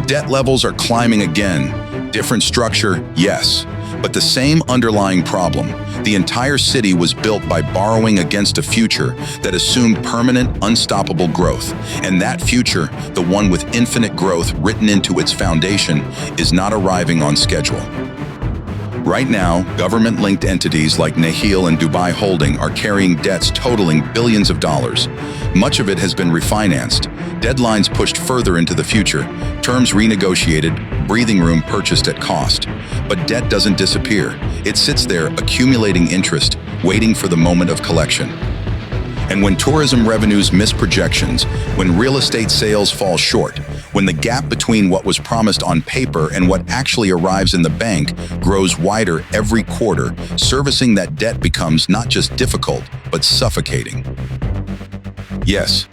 Debt levels are climbing again. Different structure, yes, but the same underlying problem. The entire city was built by borrowing against a future that assumed permanent, unstoppable growth. And that future, the one with infinite growth written into its foundation, is not arriving on schedule. Right now, government-linked entities like Nahil and Dubai Holding are carrying debts totaling billions of dollars. Much of it has been refinanced, deadlines pushed further into the future, terms renegotiated, breathing room purchased at cost. But debt doesn't disappear. It sits there accumulating interest, waiting for the moment of collection. And when tourism revenues miss projections, when real estate sales fall short, when the gap between what was promised on paper and what actually arrives in the bank grows wider every quarter, servicing that debt becomes not just difficult, but suffocating. Yes,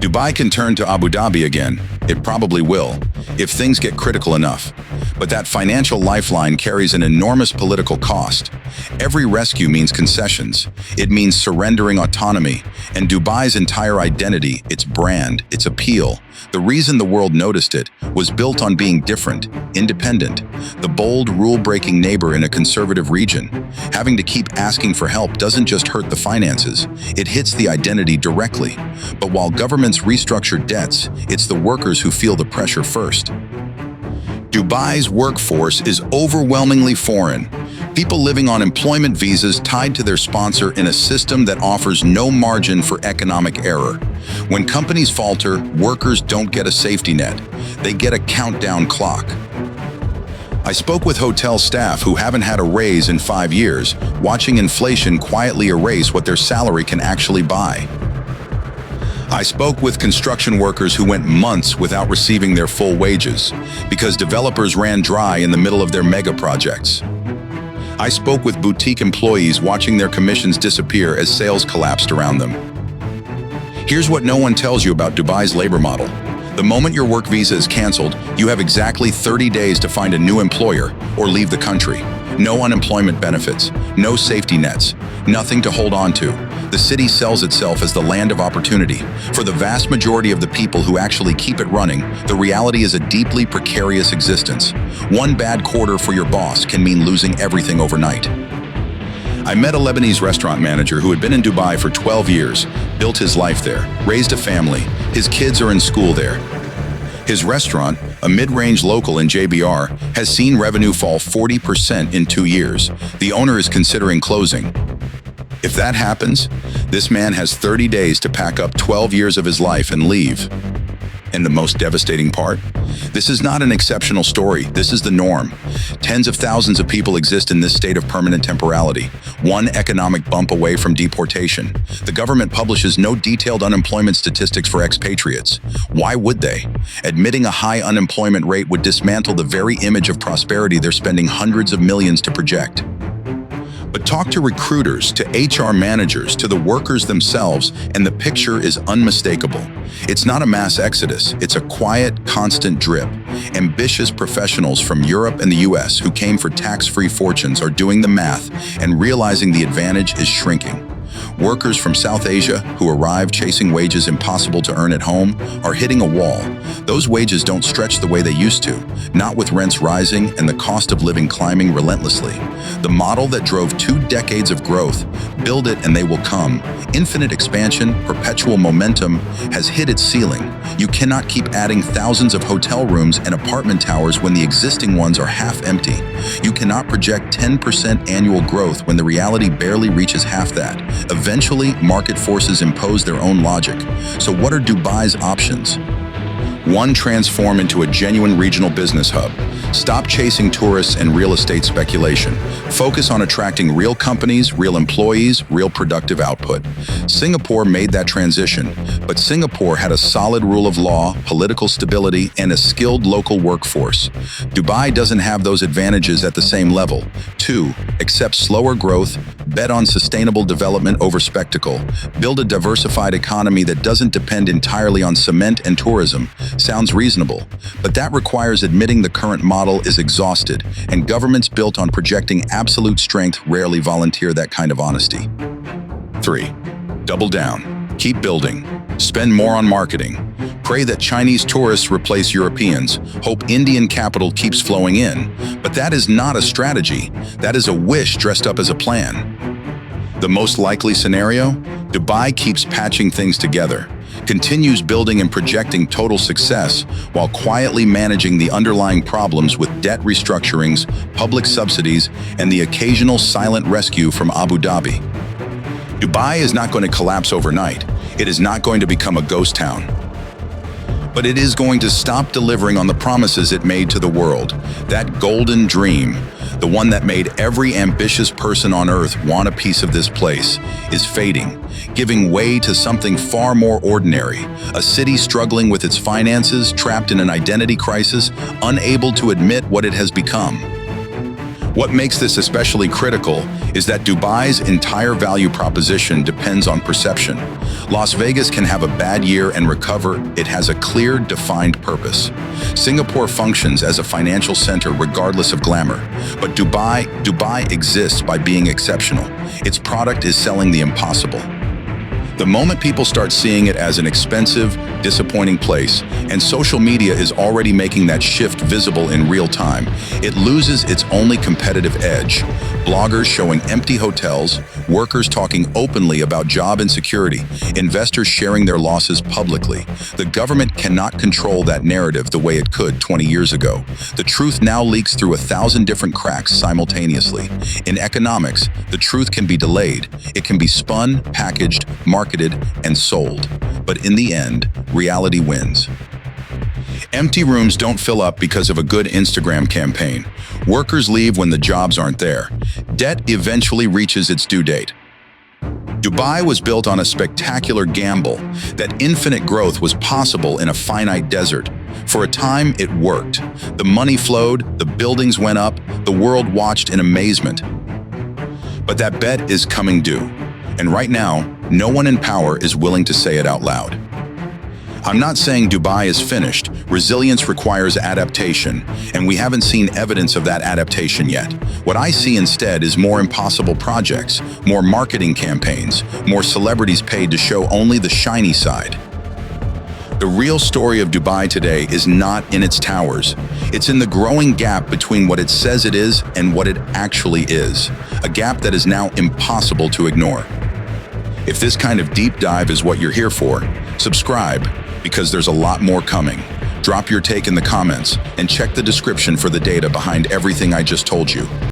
Dubai can turn to Abu Dhabi again. It probably will, if things get critical enough. But that financial lifeline carries an enormous political cost. Every rescue means concessions. It means surrendering autonomy. And Dubai's entire identity, its brand, its appeal, the reason the world noticed it, was built on being different, independent, the bold, rule-breaking neighbor in a conservative region. Having to keep asking for help doesn't just hurt the finances, it hits the identity directly. But while governments restructure debts, it's the workers who feel the pressure first. Dubai's workforce is overwhelmingly foreign. People living on employment visas tied to their sponsor in a system that offers no margin for economic error. When companies falter, workers don't get a safety net. They get a countdown clock. I spoke with hotel staff who haven't had a raise in 5 years, watching inflation quietly erase what their salary can actually buy. I spoke with construction workers who went months without receiving their full wages because developers ran dry in the middle of their mega projects. I spoke with boutique employees watching their commissions disappear as sales collapsed around them. Here's what no one tells you about Dubai's labor model. The moment your work visa is canceled, you have exactly 30 days to find a new employer or leave the country. No unemployment benefits, no safety nets, nothing to hold on to. The city sells itself as the land of opportunity. For the vast majority of the people who actually keep it running, the reality is a deeply precarious existence. One bad quarter for your boss can mean losing everything overnight. I met a Lebanese restaurant manager who had been in Dubai for 12 years, built his life there, raised a family. His kids are in school there. His restaurant, a mid-range local in JBR, has seen revenue fall 40% in 2 years. The owner is considering closing. If that happens, this man has 30 days to pack up 12 years of his life and leave. And the most devastating part? This is not an exceptional story. This is the norm. Tens of thousands of people exist in this state of permanent temporality, one economic bump away from deportation. The government publishes no detailed unemployment statistics for expatriates. Why would they? Admitting a high unemployment rate would dismantle the very image of prosperity they're spending hundreds of millions to project. But talk to recruiters, to HR managers, to the workers themselves, and the picture is unmistakable. It's not a mass exodus, it's a quiet, constant drip. Ambitious professionals from Europe and the US who came for tax-free fortunes are doing the math and realizing the advantage is shrinking. Workers from South Asia who arrive chasing wages impossible to earn at home are hitting a wall. Those wages don't stretch the way they used to, not with rents rising and the cost of living climbing relentlessly. The model that drove 2 decades of growth, build it and they will come, infinite expansion, perpetual momentum, has hit its ceiling. You cannot keep adding thousands of hotel rooms and apartment towers when the existing ones are half empty. You cannot project 10% annual growth when the reality barely reaches half that. Eventually, market forces impose their own logic. So what are Dubai's options? 1. Transform into a genuine regional business hub. Stop chasing tourists and real estate speculation. Focus on attracting real companies, real employees, real productive output. Singapore made that transition, but Singapore had a solid rule of law, political stability, and a skilled local workforce. Dubai doesn't have those advantages at the same level. 2. Accept slower growth, bet on sustainable development over spectacle. Build a diversified economy that doesn't depend entirely on cement and tourism. Sounds reasonable, but that requires admitting the current model is exhausted, and governments built on projecting absolute strength rarely volunteer that kind of honesty. 3. Double down. Keep building. Spend more on marketing. Pray that Chinese tourists replace Europeans. Hope Indian capital keeps flowing in. But that is not a strategy. That is a wish dressed up as a plan. The most likely scenario? Dubai keeps patching things together, continues building and projecting total success while quietly managing the underlying problems with debt restructurings, public subsidies, and the occasional silent rescue from Abu Dhabi. Dubai is not going to collapse overnight. It is not going to become a ghost town. But it is going to stop delivering on the promises it made to the world. That golden dream, the one that made every ambitious person on earth want a piece of this place, is fading, giving way to something far more ordinary. A city struggling with its finances, trapped in an identity crisis, unable to admit what it has become. What makes this especially critical is that Dubai's entire value proposition depends on perception. Las Vegas can have a bad year and recover. It has a clear, defined purpose. Singapore functions as a financial center regardless of glamour. But Dubai exists by being exceptional. Its product is selling the impossible. The moment people start seeing it as an expensive, disappointing place, and social media is already making that shift visible in real time, it loses its only competitive edge. Bloggers showing empty hotels, workers talking openly about job insecurity, investors sharing their losses publicly. The government cannot control that narrative the way it could 20 years ago. The truth now leaks through 1,000 different cracks simultaneously. In economics, the truth can be delayed. It can be spun, packaged, marketed, and sold. But in the end, reality wins. Empty rooms don't fill up because of a good Instagram campaign. Workers leave when the jobs aren't there. Debt eventually reaches its due date. Dubai was built on a spectacular gamble that infinite growth was possible in a finite desert. For a time, it worked. The money flowed, the buildings went up, the world watched in amazement. But that bet is coming due. And right now, no one in power is willing to say it out loud. I'm not saying Dubai is finished. Resilience requires adaptation, and we haven't seen evidence of that adaptation yet. What I see instead is more impossible projects, more marketing campaigns, more celebrities paid to show only the shiny side. The real story of Dubai today is not in its towers. It's in the growing gap between what it says it is and what it actually is. A gap that is now impossible to ignore. If this kind of deep dive is what you're here for, subscribe, because there's a lot more coming. Drop your take in the comments and check the description for the data behind everything I just told you.